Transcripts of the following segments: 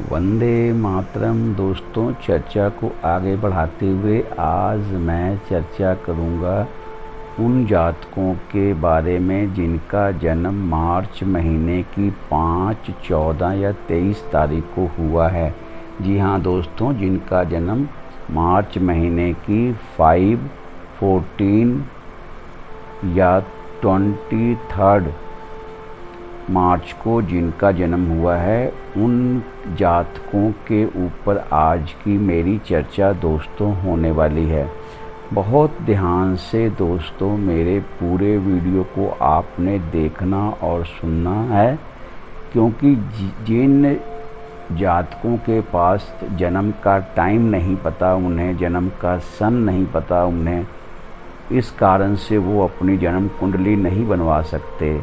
वंदे मातरम। दोस्तों, चर्चा को आगे बढ़ाते हुए आज मैं चर्चा करूंगा उन जातकों के बारे में जिनका जन्म मार्च महीने की 5, 14 या 23 तारीख को हुआ है। जी हाँ दोस्तों, जिनका जन्म मार्च महीने की 5, 14 या 23 मार्च को जिनका जन्म हुआ है, उन जातकों के ऊपर आज की मेरी चर्चा दोस्तों होने वाली है। बहुत ध्यान से दोस्तों मेरे पूरे वीडियो को आपने देखना और सुनना है, क्योंकि जिन जातकों के पास जन्म का टाइम नहीं पता, उन्हें जन्म का सन नहीं पता, उन्हें इस कारण से वो अपनी जन्म कुंडली नहीं बनवा सकते,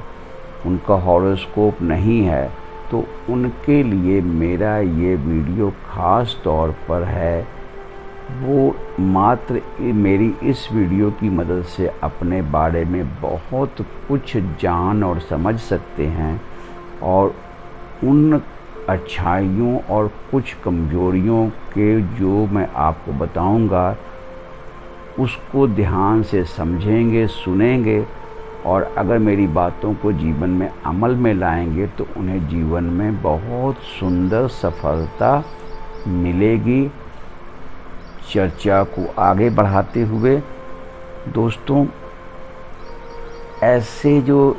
उनका हॉरोस्कोप नहीं है, तो उनके लिए मेरा ये वीडियो ख़ास तौर पर है। वो मात्र मेरी इस वीडियो की मदद से अपने बारे में बहुत कुछ जान और समझ सकते हैं, और उन अच्छाइयों और कुछ कमजोरियों के जो मैं आपको बताऊंगा उसको ध्यान से समझेंगे, सुनेंगे, और अगर मेरी बातों को जीवन में अमल में लाएंगे तो उन्हें जीवन में बहुत सुंदर सफलता मिलेगी। चर्चा को आगे बढ़ाते हुए दोस्तों, ऐसे जो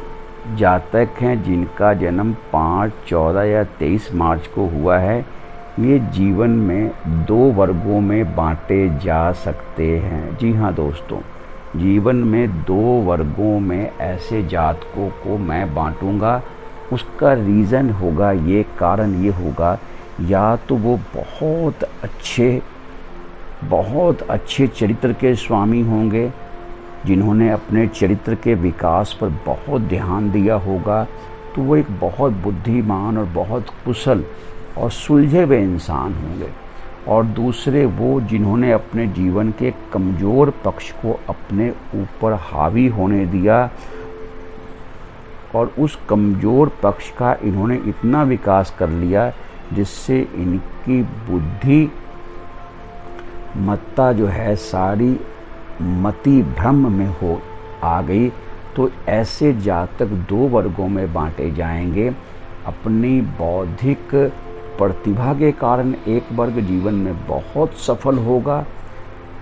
जातक हैं जिनका जन्म 5, 14 या 23 मार्च को हुआ है, ये जीवन में 2 वर्गों में बांटे जा सकते हैं। जी हाँ दोस्तों, जीवन में 2 वर्गों में ऐसे जातकों को मैं बांटूंगा। उसका रीज़न होगा, ये कारण ये होगा, या तो वो बहुत अच्छे चरित्र के स्वामी होंगे, जिन्होंने अपने चरित्र के विकास पर बहुत ध्यान दिया होगा, तो वो एक बहुत बुद्धिमान और बहुत कुशल और सुलझे हुए इंसान होंगे। और दूसरे वो जिन्होंने अपने जीवन के कमज़ोर पक्ष को अपने ऊपर हावी होने दिया, और उस कमज़ोर पक्ष का इन्होंने इतना विकास कर लिया जिससे इनकी बुद्धि मत्ता जो है सारी मति भ्रम में हो आ गई। तो ऐसे जातक 2 वर्गों में बांटे जाएंगे। अपनी बौद्धिक प्रतिभा के कारण एक वर्ग जीवन में बहुत सफल होगा,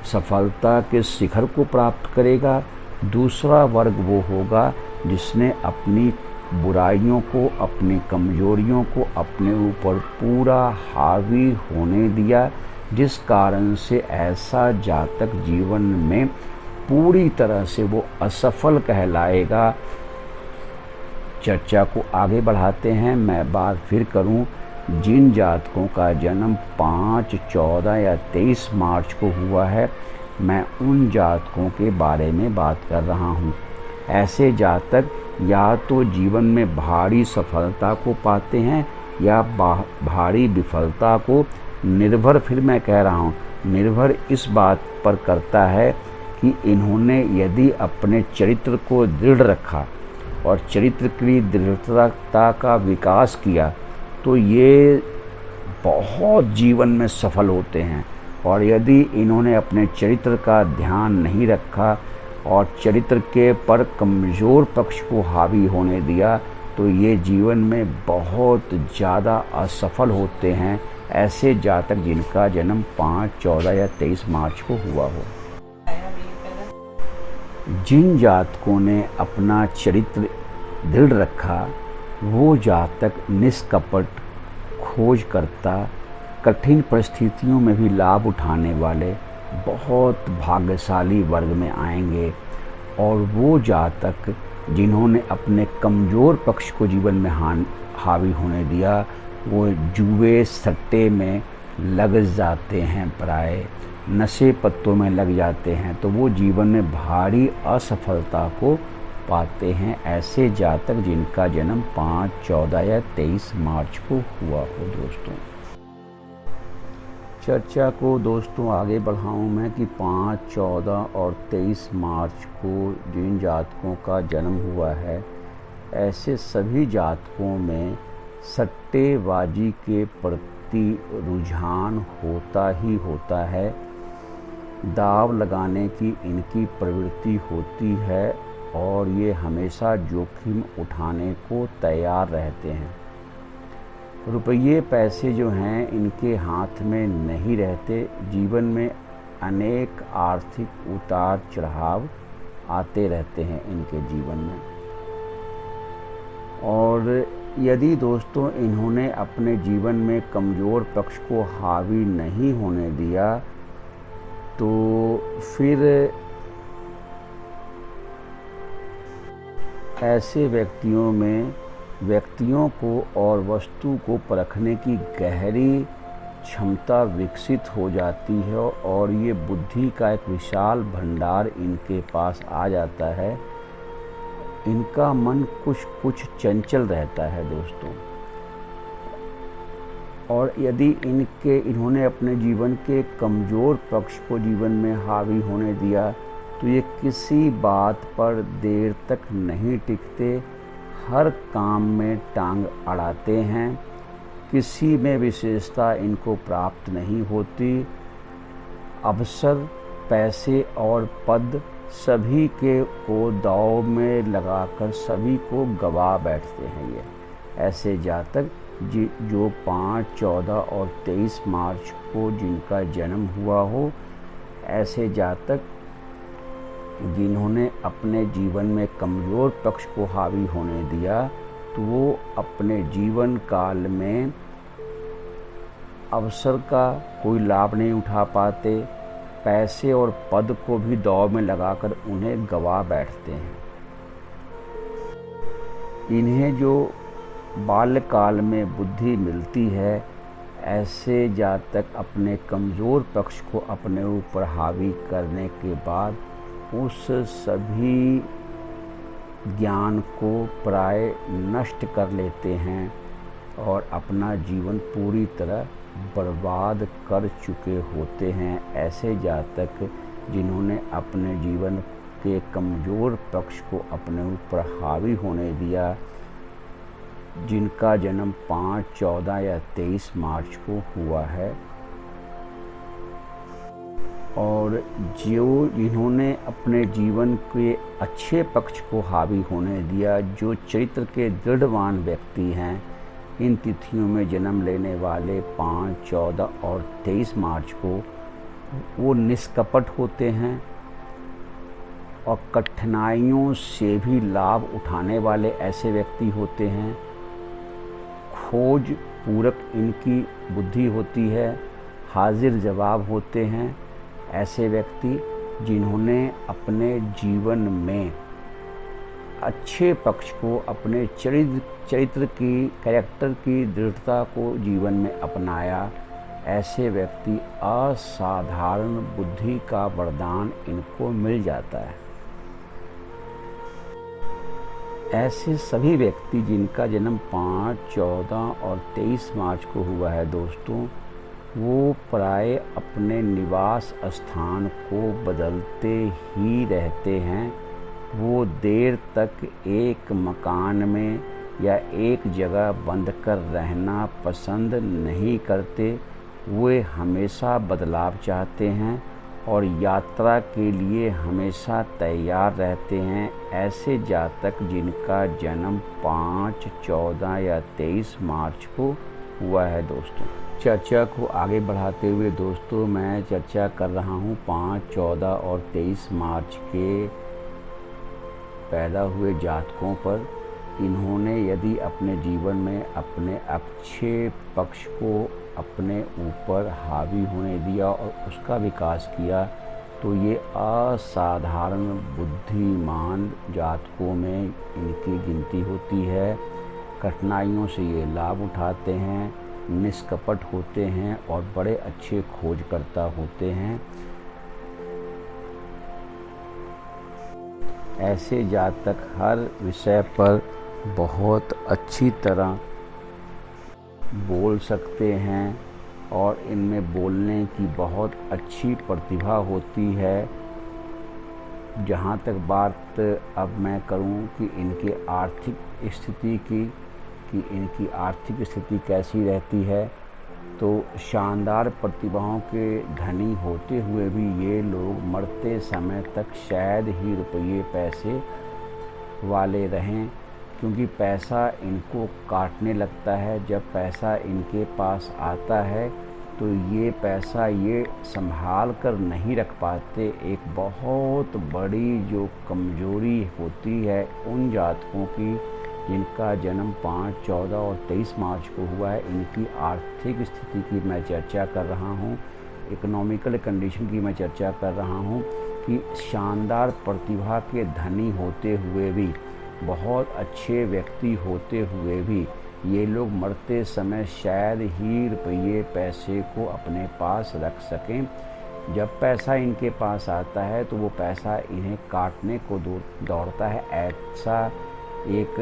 सफलता के शिखर को प्राप्त करेगा। दूसरा वर्ग वो होगा जिसने अपनी बुराइयों को, अपनी कमजोरियों को अपने ऊपर पूरा हावी होने दिया, जिस कारण से ऐसा जातक जीवन में पूरी तरह से वो असफल कहलाएगा। चर्चा को आगे बढ़ाते हैं। मैं बात फिर करूं, जिन जातकों का जन्म 5, 14 या 23 मार्च को हुआ है, मैं उन जातकों के बारे में बात कर रहा हूं। ऐसे जातक या तो जीवन में भारी सफलता को पाते हैं या भारी विफलता को। निर्भर, फिर मैं कह रहा हूं, निर्भर इस बात पर करता है कि इन्होंने यदि अपने चरित्र को दृढ़ रखा और चरित्र की दृढ़ता का विकास किया, तो ये बहुत जीवन में सफल होते हैं। और यदि इन्होंने अपने चरित्र का ध्यान नहीं रखा और चरित्र के पर कमज़ोर पक्ष को हावी होने दिया, तो ये जीवन में बहुत ज़्यादा असफल होते हैं। ऐसे जातक जिनका जन्म 5, 14 या 23 मार्च को हुआ हो। जिन जातकों ने अपना चरित्र दृढ़ रखा, वो जातक निष्कपट, खोजकर्ता, कठिन परिस्थितियों में भी लाभ उठाने वाले बहुत भाग्यशाली वर्ग में आएंगे। और वो जातक जिन्होंने अपने कमज़ोर पक्ष को जीवन में हावी होने दिया, वो जुए सट्टे में लग जाते हैं, प्राय नशे पत्तों में लग जाते हैं, तो वो जीवन में भारी असफलता को पाते हैं। ऐसे जातक जिनका जन्म 5, 14 या 23 मार्च को हुआ हो। दोस्तों, चर्चा को दोस्तों आगे बढ़ाऊं मैं कि 5, 14 और 23 मार्च को जिन जातकों का जन्म हुआ है, ऐसे सभी जातकों में सट्टेबाजी के प्रति प्रति रुझान होता ही होता है। दांव लगाने की इनकी प्रवृत्ति होती है और ये हमेशा जोखिम उठाने को तैयार रहते हैं। रुपये पैसे जो हैं इनके हाथ में नहीं रहते। जीवन में अनेक आर्थिक उतार चढ़ाव आते रहते हैं इनके जीवन में। और यदि दोस्तों इन्होंने अपने जीवन में कमज़ोर पक्ष को हावी नहीं होने दिया तो फिर ऐसे व्यक्तियों को और वस्तु को परखने की गहरी क्षमता विकसित हो जाती है और ये बुद्धि का एक विशाल भंडार इनके पास आ जाता है। इनका मन कुछ चंचल रहता है दोस्तों। और यदि इन्होंने अपने जीवन के कमज़ोर पक्ष को जीवन में हावी होने दिया तो ये किसी बात पर देर तक नहीं टिकते, हर काम में टांग अड़ाते हैं, किसी में विशेषता इनको प्राप्त नहीं होती। अवसर, पैसे और पद सभी को दांव में लगाकर सभी को गवा बैठते हैं ये। ऐसे जातक जो 5, 14 और 23 मार्च को जिनका जन्म हुआ हो, ऐसे जातक जिन्होंने अपने जीवन में कमज़ोर पक्ष को हावी होने दिया तो वो अपने जीवन काल में अवसर का कोई लाभ नहीं उठा पाते, पैसे और पद को भी दांव में लगाकर उन्हें गवा बैठते हैं। इन्हें जो बाल्यकाल में बुद्धि मिलती है, ऐसे जातक अपने कमज़ोर पक्ष को अपने ऊपर हावी करने के बाद उस सभी ज्ञान को प्राय नष्ट कर लेते हैं और अपना जीवन पूरी तरह बर्बाद कर चुके होते हैं। ऐसे जातक जिन्होंने अपने जीवन के कमज़ोर पक्ष को अपने ऊपर हावी होने दिया, जिनका जन्म 5, 14 या 23 मार्च को हुआ है, और जिन्होंने अपने जीवन के अच्छे पक्ष को हावी होने दिया, जो चरित्र के दृढ़वान व्यक्ति हैं, इन तिथियों में जन्म लेने वाले 5, 14 और 23 मार्च को वो निष्कपट होते हैं और कठिनाइयों से भी लाभ उठाने वाले ऐसे व्यक्ति होते हैं। खोज पूरक इनकी बुद्धि होती है, हाजिर जवाब होते हैं। ऐसे व्यक्ति जिन्होंने अपने जीवन में अच्छे पक्ष को, अपने चरित्र की, कैरेक्टर की दृढ़ता को जीवन में अपनाया, ऐसे व्यक्ति असाधारण बुद्धि का वरदान इनको मिल जाता है। ऐसे सभी व्यक्ति जिनका जन्म 5, 14 और 23 मार्च को हुआ है दोस्तों, वो प्राय अपने निवास स्थान को बदलते ही रहते हैं। वो देर तक एक मकान में या एक जगह बंद कर रहना पसंद नहीं करते। वे हमेशा बदलाव चाहते हैं और यात्रा के लिए हमेशा तैयार रहते हैं। ऐसे जातक जिनका जन्म 5, 14 या 23 मार्च को हुआ है दोस्तों। चर्चा को आगे बढ़ाते हुए दोस्तों मैं चर्चा कर रहा हूँ 5, 14 और 23 मार्च के पैदा हुए जातकों पर। इन्होंने यदि अपने जीवन में अपने अच्छे पक्ष को अपने ऊपर हावी होने दिया और उसका विकास किया तो ये असाधारण बुद्धिमान जातकों में इनकी गिनती होती है। कठिनाइयों से ये लाभ उठाते हैं, निष्कपट होते हैं और बड़े अच्छे खोजकर्ता होते हैं। ऐसे जातक हर विषय पर बहुत अच्छी तरह बोल सकते हैं और इनमें बोलने की बहुत अच्छी प्रतिभा होती है। जहाँ तक बात अब मैं करूँ कि इनके आर्थिक स्थिति की, कि इनकी आर्थिक स्थिति कैसी रहती है, तो शानदार प्रतिभाओं के धनी होते हुए भी ये लोग मरते समय तक शायद ही रुपये पैसे वाले रहें, क्योंकि पैसा इनको काटने लगता है। जब पैसा इनके पास आता है तो ये पैसा ये संभाल कर नहीं रख पाते। एक बहुत बड़ी जो कमजोरी होती है उन जातकों की जिनका जन्म 5, 14 और 23 मार्च को हुआ है, इनकी आर्थिक स्थिति की मैं चर्चा कर रहा हूँ, इकोनॉमिकल कंडीशन की मैं चर्चा कर रहा हूँ कि शानदार प्रतिभा के धनी होते हुए भी, बहुत अच्छे व्यक्ति होते हुए भी ये लोग मरते समय शायद ही रुपये पैसे को अपने पास रख सकें। जब पैसा इनके पास आता है तो वो पैसा इन्हें काटने को दौड़ता है। ऐसा एक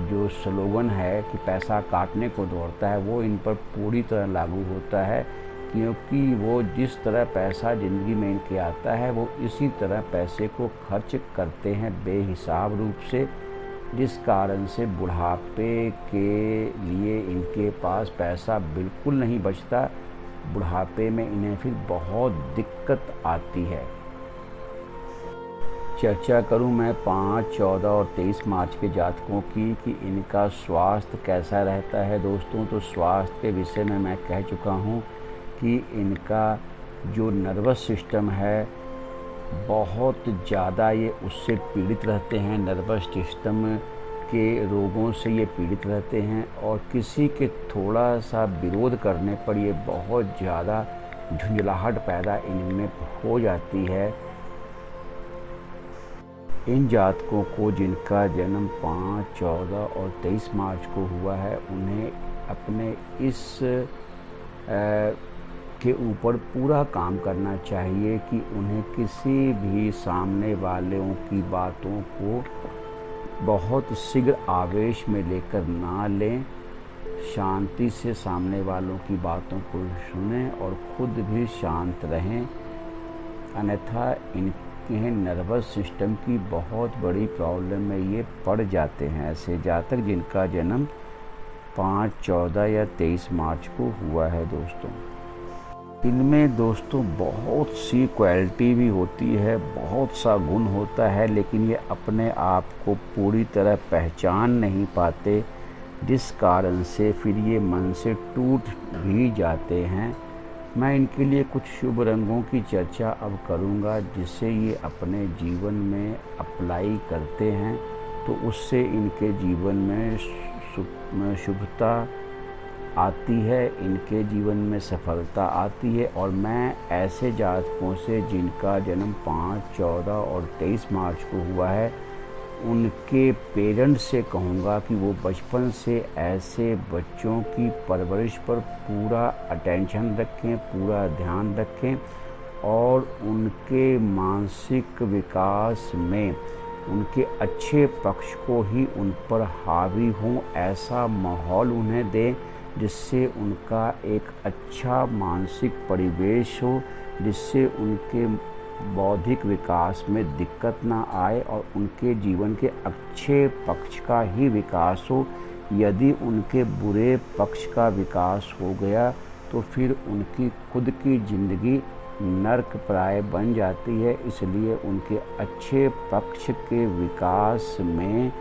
जो स्लोगन है कि पैसा काटने को दौड़ता है, वो इन पर पूरी तरह लागू होता है, क्योंकि वो जिस तरह पैसा ज़िंदगी में इनके आता है वो इसी तरह पैसे को खर्च करते हैं बेहिसाब रूप से, जिस कारण से बुढ़ापे के लिए इनके पास पैसा बिल्कुल नहीं बचता। बुढ़ापे में इन्हें फिर बहुत दिक्कत आती है। चर्चा करूं मैं 5, 14 और 23 मार्च के जातकों की कि इनका स्वास्थ्य कैसा रहता है। दोस्तों, तो स्वास्थ्य के विषय में मैं कह चुका हूं कि इनका जो नर्वस सिस्टम है बहुत ज़्यादा ये उससे पीड़ित रहते हैं। नर्वस सिस्टम के रोगों से ये पीड़ित रहते हैं और किसी के थोड़ा सा विरोध करने पर ये बहुत ज़्यादा झुंझलाहट पैदा इनमें हो जाती है। इन जातकों को जिनका जन्म 5, 14 और 23 मार्च को हुआ है, उन्हें अपने इस के ऊपर पूरा काम करना चाहिए कि उन्हें किसी भी सामने वालों की बातों को बहुत शीघ्र आवेश में लेकर ना लें। शांति से सामने वालों की बातों को सुनें और खुद भी शांत रहें, अन्यथा इनके नर्वस सिस्टम की बहुत बड़ी प्रॉब्लम में ये पड़ जाते हैं। ऐसे जातक जिनका जन्म 5, 14 या 23 मार्च को हुआ है दोस्तों, इनमें दोस्तों बहुत सी क्वालिटी भी होती है, बहुत सा गुण होता है, लेकिन ये अपने आप को पूरी तरह पहचान नहीं पाते, जिस कारण से फिर ये मन से टूट भी जाते हैं। मैं इनके लिए कुछ शुभ रंगों की चर्चा अब करूंगा, जिससे ये अपने जीवन में अप्लाई करते हैं तो उससे इनके जीवन में शुभता आती है, इनके जीवन में सफलता आती है। और मैं ऐसे जातकों से जिनका जन्म 5, 14 और 23 मार्च को हुआ है, उनके पेरेंट्स से कहूँगा कि वो बचपन से ऐसे बच्चों की परवरिश पर पूरा अटेंशन रखें, पूरा ध्यान रखें और उनके मानसिक विकास में उनके अच्छे पक्ष को ही उन पर हावी हों, ऐसा माहौल उन्हें दें जिससे उनका एक अच्छा मानसिक परिवेश हो, जिससे उनके बौद्धिक विकास में दिक्कत ना आए और उनके जीवन के अच्छे पक्ष का ही विकास हो। यदि उनके बुरे पक्ष का विकास हो गया तो फिर उनकी खुद की ज़िंदगी नर्क प्राय बन जाती है। इसलिए उनके अच्छे पक्ष के विकास में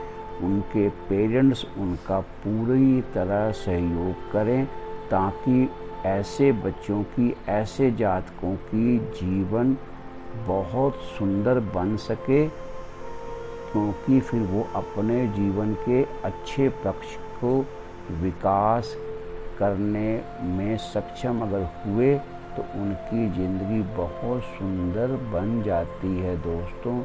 उनके पेरेंट्स उनका पूरी तरह सहयोग करें, ताकि ऐसे बच्चों की, ऐसे जातकों की जीवन बहुत सुंदर बन सके, क्योंकि फिर वो अपने जीवन के अच्छे पक्ष को विकास करने में सक्षम अगर हुए तो उनकी ज़िंदगी बहुत सुंदर बन जाती है दोस्तों।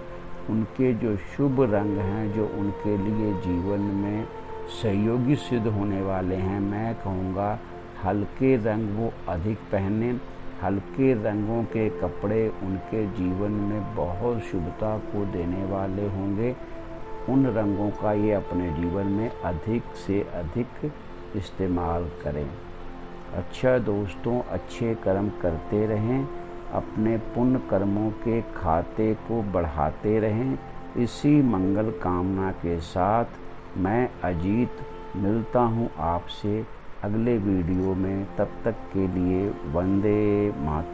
उनके जो शुभ रंग हैं, जो उनके लिए जीवन में सहयोगी सिद्ध होने वाले हैं, मैं कहूँगा हल्के रंग वो अधिक पहने। हल्के रंगों के कपड़े उनके जीवन में बहुत शुभता को देने वाले होंगे। उन रंगों का ये अपने जीवन में अधिक से अधिक इस्तेमाल करें। अच्छा दोस्तों, अच्छे कर्म करते रहें, अपने पुण्य कर्मों के खाते को बढ़ाते रहें। इसी मंगल कामना के साथ मैं अजीत मिलता हूँ आपसे अगले वीडियो में। तब तक के लिए वंदे मातरम।